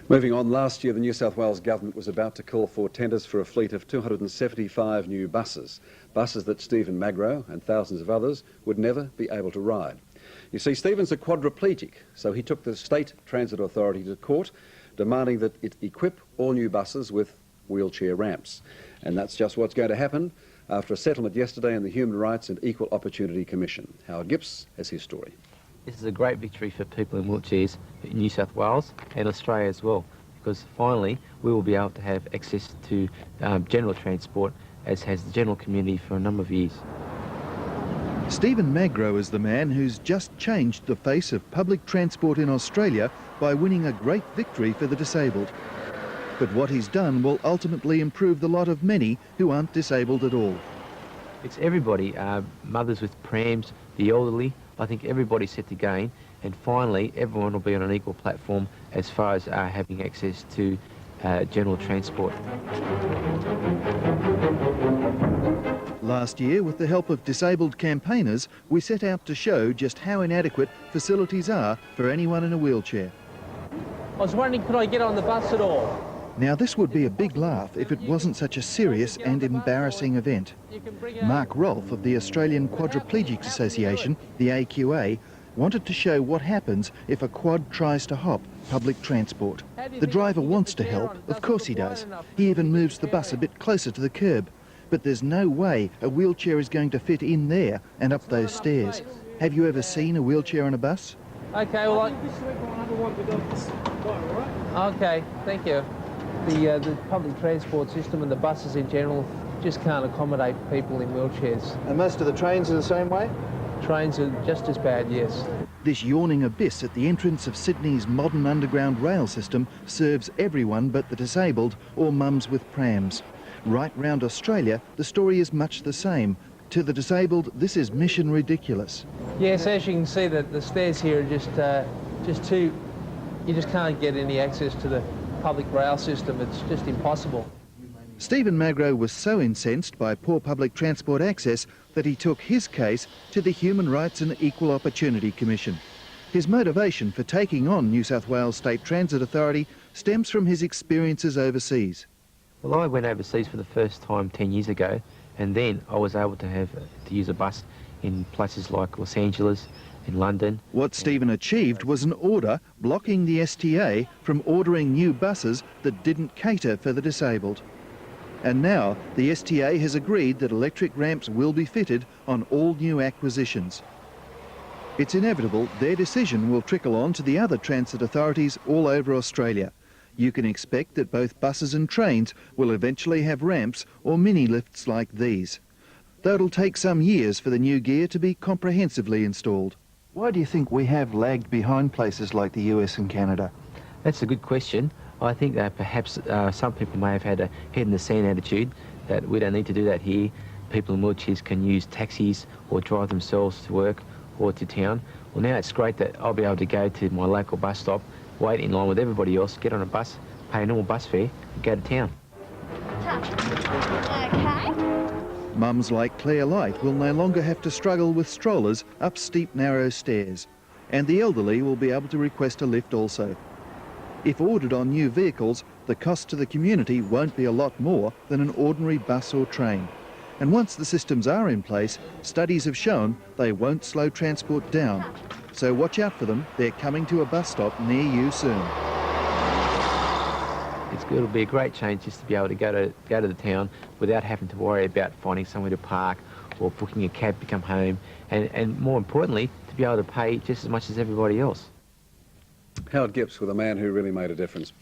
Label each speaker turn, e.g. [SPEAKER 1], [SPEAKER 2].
[SPEAKER 1] Moving on, last year the New South Wales Government was about to call for tenders for a fleet of 275 new buses that Stephen Magro and thousands of others would never be able to ride. You see, Stephen's a quadriplegic, so he took the State Transit Authority to court, demanding that it equip all new buses with wheelchair ramps. And that's just what's going to happen after a settlement yesterday in the Human Rights and Equal Opportunity Commission. Howard Gibbs has his story.
[SPEAKER 2] This is a great victory for people in wheelchairs in New South Wales and Australia as well, because finally we will be able to have access to general transport, as has the general community for a number of years.
[SPEAKER 3] Stephen Magro is the man who's just changed the face of public transport in Australia by winning a great victory for the disabled. But what he's done will ultimately improve the lot of many who aren't disabled at all.
[SPEAKER 2] It's everybody, mothers with prams, the elderly. I think everybody's set to gain, and finally everyone will be on an equal platform as far as having access to general transport.
[SPEAKER 3] Last year, with the help of disabled campaigners, we set out to show just how inadequate facilities are for anyone in a wheelchair.
[SPEAKER 4] I was wondering, could I get on the bus at all?
[SPEAKER 3] Now, this would be a big laugh if it wasn't such a serious and embarrassing event. Mark Rolfe of the Australian Quadriplegic Association, the AQA, wanted to show what happens if a quad tries to hop public transport. The driver wants to help, of course he does. He even moves the bus a bit closer to the curb. But there's no way a wheelchair is going to fit in there and up those stairs. Have you ever seen a wheelchair on a bus?
[SPEAKER 4] Okay, well, okay, thank you. The public transport system and the buses in general just can't accommodate people in wheelchairs.
[SPEAKER 3] And most of the trains are the same way?
[SPEAKER 4] Trains are just as bad, yes.
[SPEAKER 3] This yawning abyss at the entrance of Sydney's modern underground rail system serves everyone but the disabled or mums with prams. Right round Australia, the story is much the same. To the disabled, this is mission ridiculous.
[SPEAKER 4] Yes, as you can see, the stairs here are just too... You just can't get any access to the public rail system. It's just impossible.
[SPEAKER 3] Stephen Magro was so incensed by poor public transport access that he took his case to the Human Rights and Equal Opportunity Commission. His motivation for taking on New South Wales State Transit Authority stems from his experiences overseas.
[SPEAKER 2] Well, I went overseas for the first time 10 years ago, and then I was able to use a bus in places like Los Angeles, in London. What
[SPEAKER 3] Stephen achieved was an order blocking the STA from ordering new buses that didn't cater for the disabled. And now the STA has agreed that electric ramps will be fitted on all new acquisitions. It's inevitable their decision will trickle on to the other transit authorities all over Australia. You can expect that both buses and trains will eventually have ramps or mini lifts like these. Though it'll take some years for the new gear to be comprehensively installed. Why do you think we have lagged behind places like the US and Canada?
[SPEAKER 2] That's a good question. I think that perhaps some people may have had a head in the sand attitude, that we don't need to do that here. People in wheelchairs can use taxis or drive themselves to work or to town. Well, now it's great that I'll be able to go to my local bus stop, wait in line with everybody else, get on a bus, pay a normal bus fare, and go to town.
[SPEAKER 5] Okay.
[SPEAKER 3] Mums like Claire Light will no longer have to struggle with strollers up steep, narrow stairs. And the elderly will be able to request a lift also. If ordered on new vehicles, the cost to the community won't be a lot more than an ordinary bus or train. And once the systems are in place, studies have shown they won't slow transport down. So watch out for them. They're coming to a bus stop near you soon.
[SPEAKER 2] It'll be a great change just to be able to go to the town without having to worry about finding somewhere to park or booking a cab to come home, and more importantly, to be able to pay just as much as everybody else.
[SPEAKER 1] Howard Gibbs with a man who really made a difference.